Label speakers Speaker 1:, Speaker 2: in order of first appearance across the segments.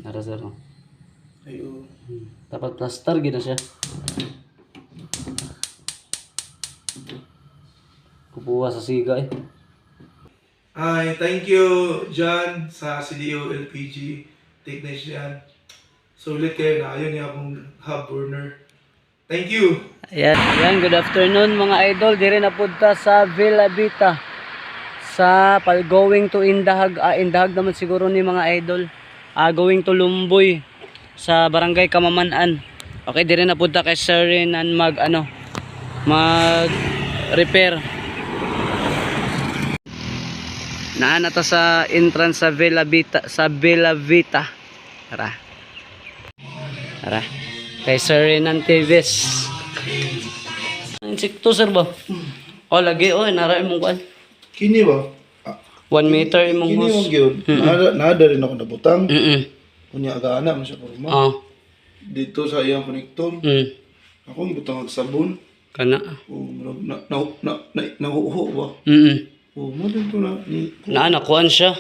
Speaker 1: Nara sir. Oh.
Speaker 2: Ayo.
Speaker 1: Dapat plaster gina siya. Kupuha sa siga eh.
Speaker 2: Hi, thank you John sa CDO LPG technician. Sulit kayo na ayaw niya akong hub burner. Thank you.
Speaker 1: Ayan, good afternoon mga idol. Dire na punta sa Villa Vita. Sa going to Indahag, Indahag naman siguro ni mga idol. Going to Lumboy sa Barangay Kamaman-an. Okay, dire na punta kay Sir Renan mag repair. Naan ta sa entrance sa Villa Vita, Tara. Kay Sir Renan Teves. Insekto sir ba? O lagi naray mong kuan.
Speaker 2: Kini ba?
Speaker 1: 1 meter imong
Speaker 2: Kini
Speaker 1: hose.
Speaker 2: mong gyud. Nada rin ako nabutang. Kunya aga-ana man siya porma.
Speaker 1: Oh.
Speaker 2: Dito sa iyang konektor. Ako ibutang og sabon.
Speaker 1: Kana.
Speaker 2: O nahuho ba? O mo dito na ni
Speaker 1: Nakuan siya.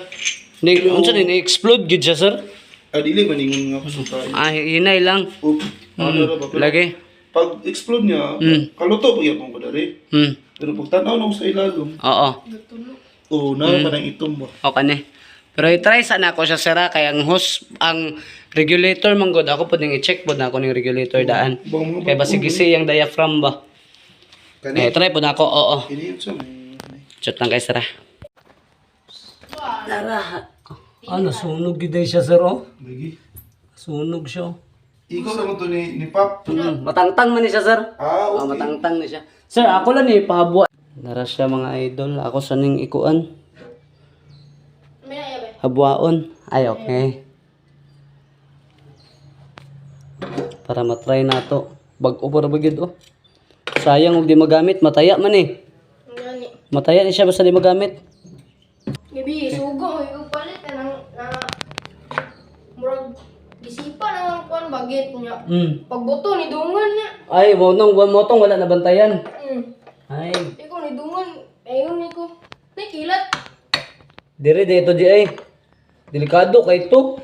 Speaker 1: Ni unsa ni explode gid siya sir?
Speaker 2: adili man ingon nga pasutay.
Speaker 1: Hinay lang.
Speaker 2: O ano ra ba? Pero
Speaker 1: Lagi.
Speaker 2: pag explode niya, kaluto pa yapon ko dari. Pero pag tanaw na ko sa ilalom,
Speaker 1: Oo.
Speaker 2: o na pa nang itom ba?
Speaker 1: O kani. Pero i-try sana ako siya sir kay ang hose, ang regulator man gud ako pud i-check pud na ako ning regulator daan. Kay basig gisi ang diaphragm ba.
Speaker 2: Kani
Speaker 1: Try pud na ako. Oo.
Speaker 2: kini sa may
Speaker 1: Chat lang kay sir. Tara. Nasunog gid siya sir oh.
Speaker 2: lagi.
Speaker 1: Sunog siya.
Speaker 2: Ikaw sa mo to ni Pap.
Speaker 1: Matangtang man ni siya sir.
Speaker 2: Okay.
Speaker 1: Matangtang ni siya. Sir, ako lang ni pahabwa. Nara siya mga idol. Ako sa ning ikuan. Habwaon. Ay, okay. Para matry na to. Bag-o para bagid oh. Sayang og di magamit, mataya man eh. Mataya ni siya basta di magamit.
Speaker 3: Gabi, sugo, yung palit na murag gisipa na kuan bagit niya. Pagboto ni dungan niya.
Speaker 1: Ay, motong wala nabantayan. Ay,
Speaker 3: Ikaw ni dungan, ayon ni ko. Nakilat.
Speaker 1: dire dito di ay. Delikado kay to.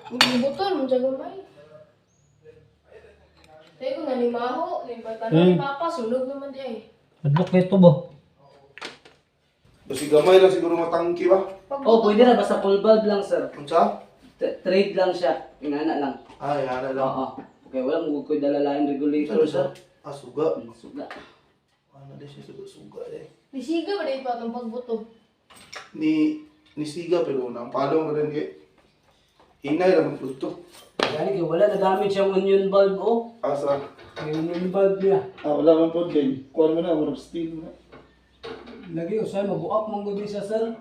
Speaker 3: Magboto mo sa gamay. Tayo ko nalimaho, limbatan ni Papa, sunog naman di ay.
Speaker 1: Adlok kay to ba?
Speaker 2: Basi gamay lang siguro matangki ba?
Speaker 1: Oh, pwede na basta full valve lang sir.
Speaker 2: Unsa?
Speaker 1: Trade lang siya. Ingana lang.
Speaker 2: Ay, ana lang.
Speaker 1: Oo. Okay, wala mo ko'y dalalain regulator sir.
Speaker 2: Suga.
Speaker 1: Suga.
Speaker 2: Ano din siya suga eh.
Speaker 3: Bisiga ba dahil pa itong pagboto?
Speaker 2: Ni siga pero nang palong rin kay inay lang pud to.
Speaker 1: Kaya kaya wala na damage yung onion bulb oh.
Speaker 2: Asa?
Speaker 1: Yung onion bulb niya.
Speaker 2: Wala man pod kay kuan mo na mo steel na.
Speaker 1: Lagi usay mabuak mong gudi siya sir.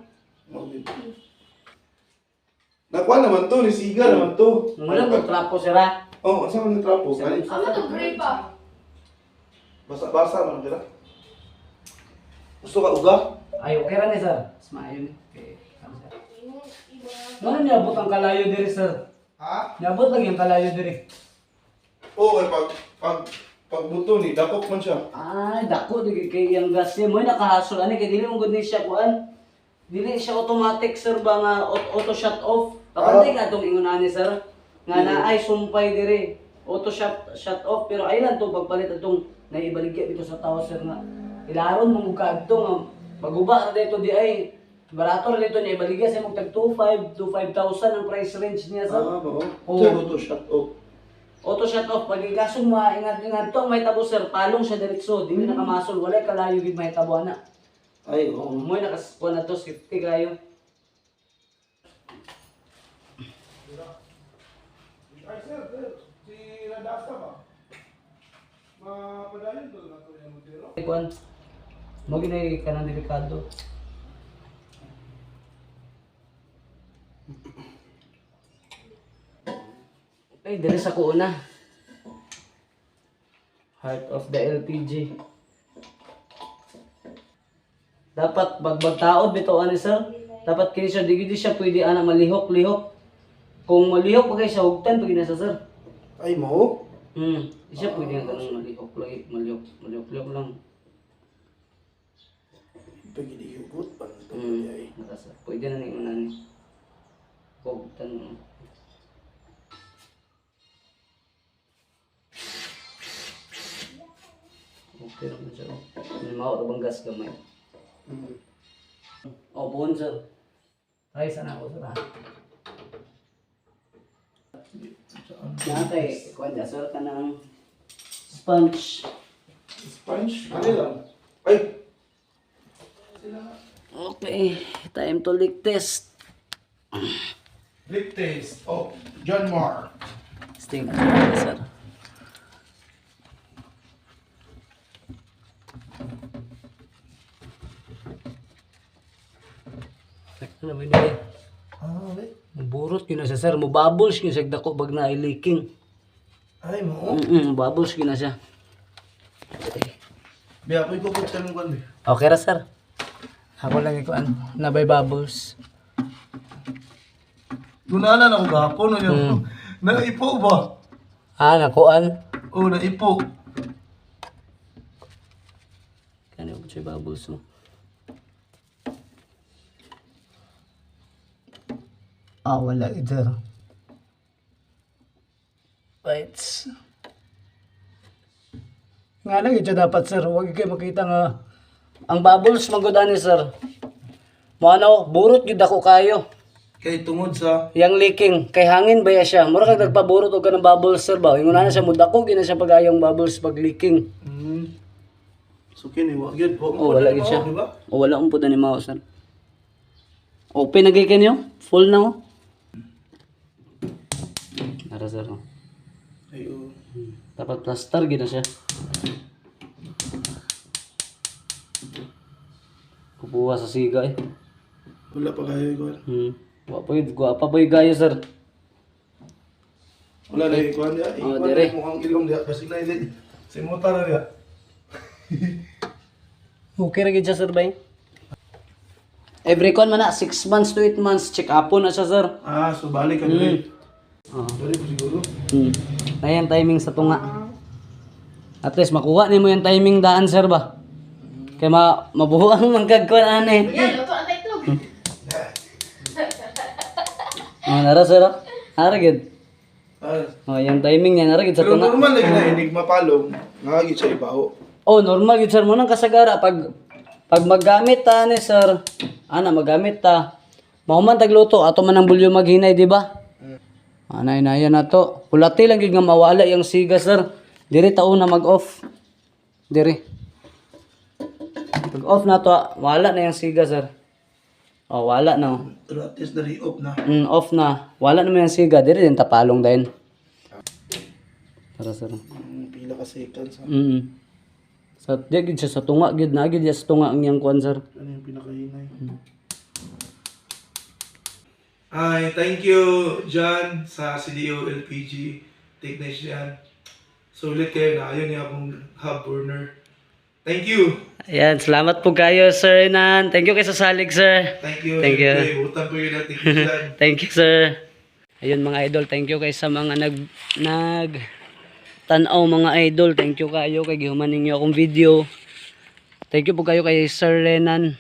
Speaker 2: Nakuha naman to, ni siga naman to.
Speaker 1: Wala mo trapo sir ha.
Speaker 2: Oh, asa man yung trapo? Ay,
Speaker 3: Ano itong gray pa?
Speaker 2: basa man dira. Gusto ka uga?
Speaker 1: Ay okay ra ni sir. Smayo ni. Okay. Ano niabot ang kalayo diri sir?
Speaker 2: Ha?
Speaker 1: Niabot lang yung kalayo diri.
Speaker 2: Oo, pag buto ni dakok man siya.
Speaker 1: Ay, dako di kay yang gas niya mo nakahasol ani kay dili mo gud ni siya kuan. Dili siya automatic sir ba nga auto shut off. Kapantay ka tong ingon ani sir nga naay sumpay diri. Auto shut off pero ay lang to pagpalit atong naibaligya dito sa tawo sir nga. Ilaron mo kadto nga maguba ra dito di ay barato ra dito ni ibaligya sa mong tag 25 to 5,000 ang price range niya sir.
Speaker 2: Oo.
Speaker 1: Oo.
Speaker 2: Auto shut off.
Speaker 1: Auto shut off pag ikasong maingat-ingat tong may tabo sir palong siya diretso dili nakamasol walay kalayo gid may tabo ana.
Speaker 2: Ay,
Speaker 1: Oh, mo nakaskuha na to safety kayo.
Speaker 2: Ay, sir, si Radasa ba? Mapadayon to na to yung mutiro.
Speaker 1: Kuan. Mo ginay kanang delikado. Okay, dali sa kuuna. Heart of the LPG. Dapat bagbagtaod bitaw ani sir. Dapat kini siya di siya pwede ana malihok-lihok. Kung malihok pa kay siya hugtan pag nasa sir.
Speaker 2: Ay, mo?
Speaker 1: Di siya pwede nga kanang malihok lang.
Speaker 2: Pagilihugot pa nito ay.
Speaker 1: Pwede na ni una ni. Hugtan. Pero mo siya. May mao bang gas gamay. Oh, buon sir. Try sana ako sir. Natay, kuan da sir kanang sponge.
Speaker 2: Sponge? Ano lang? Ay!
Speaker 1: Okay, time to lick test.
Speaker 2: Lip taste. Oh, John Mark.
Speaker 1: Sting sir. Ano naman yun?
Speaker 2: Wait.
Speaker 1: Burot yun na siya sir, mububbles yun siya dako bag na leaking.
Speaker 2: Ay, mo.
Speaker 1: Bubbles yun na siya.
Speaker 2: Biya, ako ikukot ka ng kwan, eh.
Speaker 1: Okay ra sir. Ako lang ikuan, nabay bubbles.
Speaker 2: Gunanan ako gapon, no yun. Naipo ba?
Speaker 1: Nakuan.
Speaker 2: Oo, naipo.
Speaker 1: Kani mo siya bubbles mo. Wala ito. Right. Nga lang ito dapat sir, huwag kayo makita nga ang bubbles magudani sir. Ano, burot yun ako kayo.
Speaker 2: Kay tungod sa...
Speaker 1: Yang leaking, kay hangin ba ya siya? Mura kag nagpaburot og kanang bubbles sir ba? Ingon na siya mudako gina siya pagayong bubbles pag leaking.
Speaker 2: So kini, wag yun.
Speaker 1: Wala gid siya.
Speaker 2: Diba?
Speaker 1: Wala ang puta ni mao sir. Open na kay kanyo? Full na oh. Ara sir. Oh.
Speaker 2: Ay, oo.
Speaker 1: Dapat plaster gina siya. Kubuha sa siga eh.
Speaker 2: Wala pa kayo, ikuan.
Speaker 1: Guwapa ba yung gaya sir?
Speaker 2: Wala na ikuan niya.
Speaker 1: Oh,
Speaker 2: Ikuan
Speaker 1: dire.
Speaker 2: na mukhang ilong niya. Kasi na ilin. Simuta na niya.
Speaker 1: Okay ra gid siya sir bay. Every con man na 6 months to 8 months check upon na siya sir.
Speaker 2: So balik ka dire.
Speaker 1: Oo.
Speaker 2: Balik ko siguro.
Speaker 1: Na yan timing sa tunga. At least makuha nimo yung timing daan sir ba? Kaya mabuhuang magkagkuan ane.
Speaker 3: Yan, luto ang taitlog.
Speaker 1: Nara sir. Ara gid.
Speaker 2: Ah,
Speaker 1: Yung timing niya nara gid sa
Speaker 2: Pero
Speaker 1: tunga.
Speaker 2: normal lagi na inig mapalong. Ngagit siya ibaho.
Speaker 1: Normal gid sir mo nang kasagara pag maggamit ta ni sir. Magamit ta. Mauman tagluto ato man ang bulyo maghinay, di ba? Anay na yan na to. Kulati lang gid nga mawala yung siga sir. Diri ta una mag-off. Diri. Pag-off na to, wala na yung siga sir. Wala na. Oh.
Speaker 2: Pero at least dari off na.
Speaker 1: Off na. Wala naman yung siga. Diri din tapalong din. Tara sir.
Speaker 2: Pila ka seconds.
Speaker 1: Sa gid siya sa tunga gid na gid siya sa tunga ang yang kuan sir.
Speaker 2: Ano yung pinakahinay? Ay, thank you, John, sa CDO LPG technician. So, ulit kayo na ayaw niya akong hub burner. Thank you.
Speaker 1: Ayan, salamat po kayo Sir Renan. Thank you kay sa salig sir.
Speaker 2: Thank you.
Speaker 1: Thank you.
Speaker 2: Siyempre, utang ko yun na technician.
Speaker 1: Thank you sir. Ayun mga idol, thank you kay sa mga nag tanaw mga idol. Thank you kayo kay gihuman ninyo akong video. Thank you po kayo kay Sir Renan.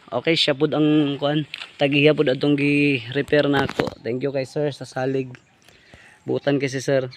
Speaker 1: Okay, siya po ang kuan. Tagiya po atong gi-repair na ako. Thank you kay sir sa salig. Butan kay si sir.